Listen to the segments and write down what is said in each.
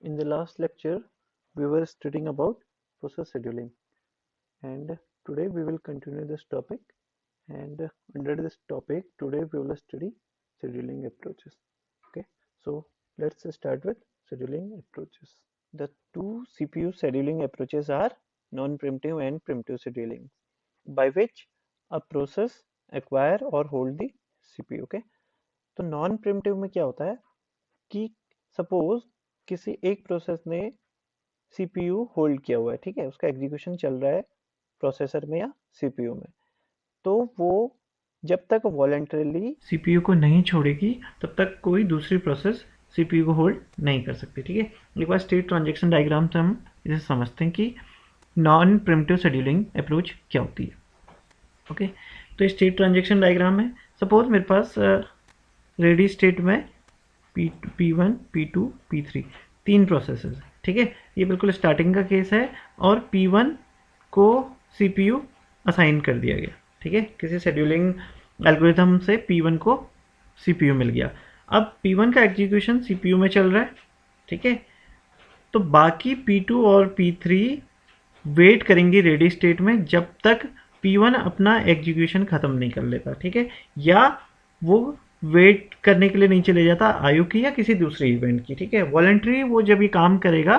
In the last lecture, we were studying about process scheduling, and today we will continue this topic. And under this topic, today we will study scheduling approaches. Okay, so let's start with scheduling approaches. The two CPU scheduling approaches are non-preemptive and preemptive scheduling, by which a process acquire or hold the CPU. Okay, तो non primitive में क्या होता है कि suppose किसी एक process ने CPU hold किया हुआ है, ठीक है, उसका एग्जीक्यूशन चल रहा है प्रोसेसर में या सीपीयू में, तो वो जब तक वॉलेंटरली सीपीयू को नहीं छोड़ेगी तब तक कोई दूसरी प्रोसेस सीपीयू को होल्ड नहीं कर सकती। ठीक है, एक बार स्टेट ट्रांजेक्शन डायग्राम से हम इसे समझते हैं कि नॉन प्रिमिटिव शेड्यूलिंग अप्रोच क्या होती है। ओके, तो स्टेट ट्रांजेक्शन डायग्राम में सपोज मेरे पास रेडी स्टेट में P1, P2, P3 तीन प्रोसेसेस हैं। ठीक है, ये बिल्कुल स्टार्टिंग का केस है और P1 को CPU असाइन कर दिया गया। ठीक है, किसी शेड्यूलिंग एल्गोरिथम से P1 को CPU मिल गया। अब P1 का एग्जीक्यूशन CPU में चल रहा है। ठीक है, तो बाकी P2 और P3 वेट करेंगे रेडी स्टेट में जब तक P1 अपना एग्जीक्यूशन ख़त्म नहीं कर लेता। ठीक है, या वो वेट करने के लिए नहीं चले जाता आयु की या किसी दूसरे इवेंट की। ठीक है, वॉलंटरी वो जब ये काम करेगा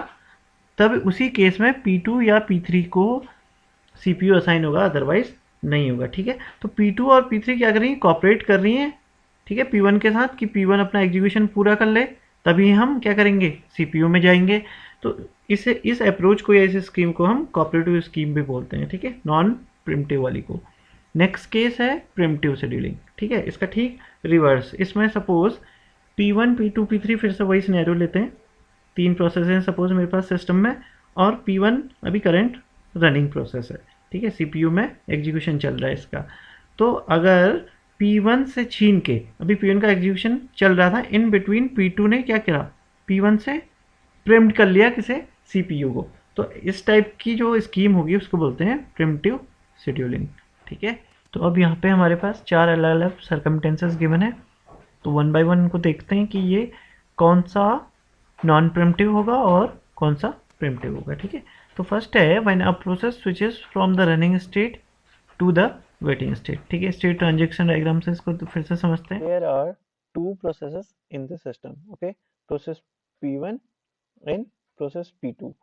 तब उसी केस में P2 या P3 को CPU असाइन होगा, अदरवाइज नहीं होगा। ठीक है, तो P2 और P3 क्या कर रही है, कॉपरेट कर रही हैं। ठीक है, P1 के साथ कि P1 अपना एग्जीक्यूशन पूरा कर ले, तभी हम क्या करेंगे, CPU में जाएंगे। तो इस अप्रोच को या इस स्कीम को हम कॉपरेटिव स्कीम भी बोलते हैं। ठीक है, नॉन प्रिमिटिव वाली को। नेक्स्ट केस है प्रिमिटिव शेड्यूलिंग। ठीक है, इसका ठीक रिवर्स। इसमें सपोज P1, P2, P3 फिर से वही सिनेरियो लेते हैं। तीन प्रोसेस हैं सपोज मेरे पास सिस्टम में, और P1 अभी करंट रनिंग प्रोसेस है। ठीक है, CPU में एग्जीक्यूशन चल रहा है इसका। तो अगर P1 से छीन के अभी P1 का एग्जीक्यूशन चल रहा था, इन बिटवीन P2 ने क्या किया, P1 से प्रिम्प्ट कर लिया किसे, CPU को। तो इस टाइप की जो स्कीम होगी उसको बोलते हैं प्रिमिटिव शेड्यूलिंग। ठीक है, तो अब यहाँ पे हमारे पास चार अलग अलग सर्कमटेंसेस गिवन है। तो वन बाय वन को देखते हैं कि ये कौन सा नॉन प्रिमिटिव होगा और कौन सा प्रिमिटिव होगा। ठीक है, तो फर्स्ट है when a process switches from the running state to the waiting state. ठीक है, स्टेट ट्रांजेक्शन डायग्राम से इसको फिर से समझते हैं। There are two processes in the system. Okay, process P1 and process P2.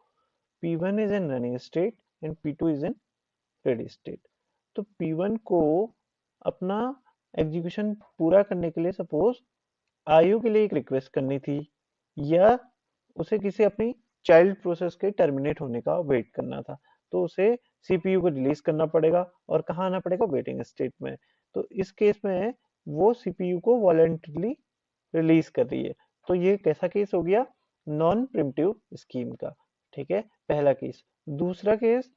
P1 is in running state and P2 is in ready state. तो P1 को अपना एग्जीक्यूशन पूरा करने के लिए सपोज आयु के लिए एक रिक्वेस्ट करनी थी, या उसे किसी अपनी चाइल्ड प्रोसेस के टर्मिनेट होने का वेट करना था, तो उसे सीपीयू को रिलीज करना पड़ेगा और कहाँ आना पड़ेगा, वेटिंग स्टेट में। तो इस केस में वो सीपीयू को वॉलेंटरली रिलीज कर रही है, तो ये कैसा केस हो गया, नॉन प्रिमिटिव स्कीम का। ठीक है, पहला केस। दूसरा case,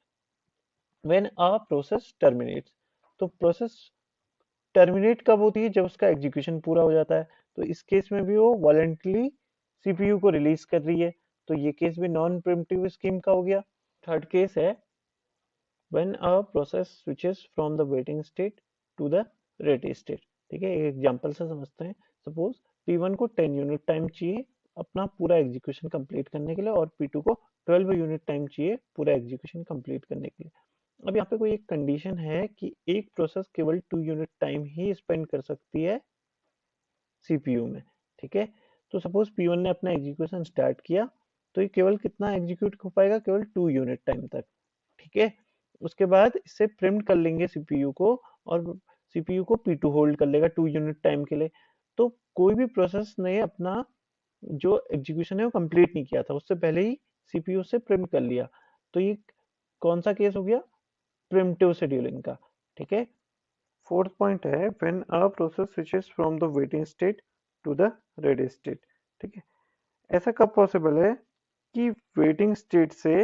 when a process terminates, तो प्रोसेस टर्मिनेट कब होती है, जब उसका एग्जीक्यूशन पूरा हो जाता है। तो इस केस में भी वो वॉलेंटली सीपीयू को रिलीज कर रही है, तो ये केस भी नॉन प्रिमिटिव स्कीम का हो गया। थर्ड केस है when a process switches from the waiting state to the ready state. ठीक है, एक एग्जांपल से समझते हैं। सपोज P1 को 10 यूनिट टाइम चाहिए अपना पूरा एग्जीक्यूशन कंप्लीट करने के लिए, और P2 को 12 यूनिट टाइम चाहिए पूरा एग्जीक्यूशन कंप्लीट करने के लिए। अब यहाँ पे कोई एक कंडीशन है कि एक प्रोसेस केवल 2 यूनिट टाइम ही स्पेंड कर सकती है सीपीयू में। ठीक है, तो सपोज P1 ने अपना एग्जीक्यूशन स्टार्ट किया, तो ये केवल कितना एग्जीक्यूट हो पाएगा, केवल 2 यूनिट टाइम तक। ठीक है, उसके बाद इससे प्रिम्प्ट कर लेंगे सीपीयू को, और सीपीयू को P2 होल्ड कर लेगा 2 यूनिट टाइम के लिए। तो कोई भी प्रोसेस ने अपना जो एग्जीक्यूशन है वो कंप्लीट नहीं किया था, उससे पहले ही सीपीयू से प्रिम्प्ट कर लिया। तो ये कौन सा केस हो गया, प्रिमिटिव शेड्यूलिंग का। ठीक है, फोर्थ पॉइंट है when a process switches from the waiting state to the ready state. ठीक है, ऐसा कब पॉसिबल है कि वेटिंग स्टेट से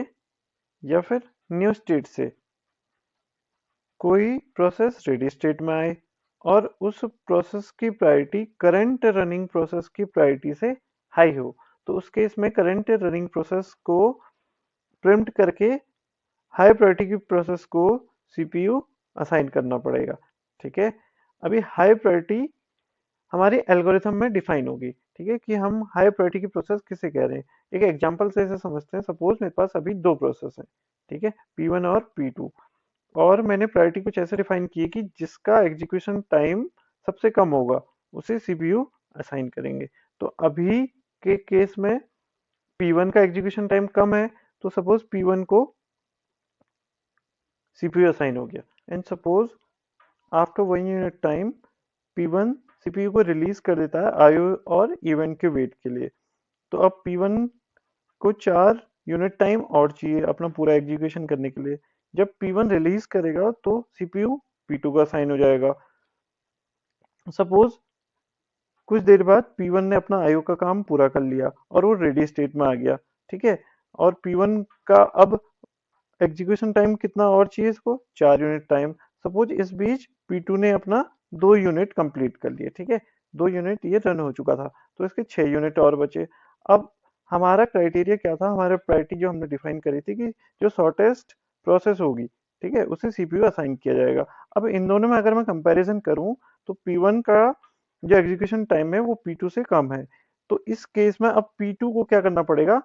या फिर न्यू स्टेट से कोई प्रोसेस रेडी स्टेट में आए और उस प्रोसेस की प्रायोरिटी करंट रनिंग प्रोसेस की प्रायोरिटी से हाई हो। तो उस केस में करंट रनिंग प्रोसेस को प्रिम्प्ट करके हाई प्रायोरिटी की प्रोसेस को सीपीयू असाइन करना पड़ेगा। ठीक है, अभी हाई प्रायोरिटी हमारी एल्गोरिथम में डिफाइन होगी। ठीक है, कि हम हाई प्रायोरिटी की प्रोसेस किसे कह रहे हैं। एक एग्जांपल से इसे समझते हैं। सपोज मेरे पास अभी दो प्रोसेस हैं, ठीक है, P1 और P2, और मैंने प्रायोरिटी कुछ ऐसे डिफाइन की है कि जिसका एग्जीक्यूशन टाइम सबसे कम होगा उसे सीपीयू असाइन करेंगे। तो अभी के केस में P1 का एग्जीक्यूशन टाइम कम है, तो सपोज P1 को सीपीयू असाइन हो गया। And suppose after 1 unit time P1 CPU को रिलीज कर देता है आईओ और इवेंट के वेट के लिए। तो अब P1 को 4 यूनिट टाइम और चाहिए अपना पूरा एग्जीक्यूशन करने के लिए। जब P1 रिलीज करेगा तो सीपीयू P2 का असाइन हो जाएगा। सपोज कुछ देर बाद P1 ने अपना आईओ का काम पूरा कर लिया और वो रेडी स्टेट में आ गया, ठीक है, और P1 का अब एग्जीक्यूशन टाइम कितना और चाहिए इसको, 4 यूनिट टाइम। सपोज इस बीच P2 ने अपना 2 यूनिट कंप्लीट कर लिए, ठीक है, 2 यूनिट ये रन हो चुका था, तो इसके 6 यूनिट और बचे। अब हमारा क्राइटेरिया क्या था, हमारा प्रायोरिटी जो हमने डिफाइन करी थी कि जो शॉर्टेस्ट प्रोसेस होगी, ठीक है, उसे सीपीयू असाइन किया जाएगा। अब इन दोनों में अगर मैं कंपैरिजन करूं तो P1 का जो एग्जीक्यूशन टाइम है वो P2 से कम है। तो इस केस में अब P2 को क्या करना पड़ेगा,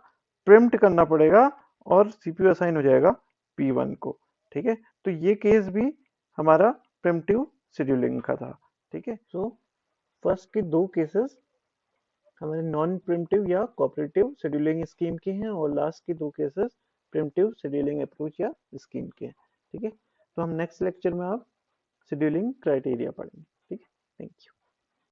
प्रिम्प्ट करना पड़ेगा, और सीपीयू असाइन हो जाएगा P1 को, ठीक है। तो ये केस भी हमारा प्रिम्प्टिव शेड्यूलिंग का था, ठीक है। सो फर्स्ट के दो केसेस हमारे नॉन प्रिम्प्टिव या कोऑपरेटिव शेड्यूलिंग स्कीम के हैं, और लास्ट के दो केसेस प्रिम्प्टिव शेड्यूलिंग अप्रोच या स्कीम के हैं, ठीक है। तो हम नेक्स्ट लेक्चर में आप शेड्यूलिंग क्राइटेरिया पढ़ेंगे, ठीक है। Thank you.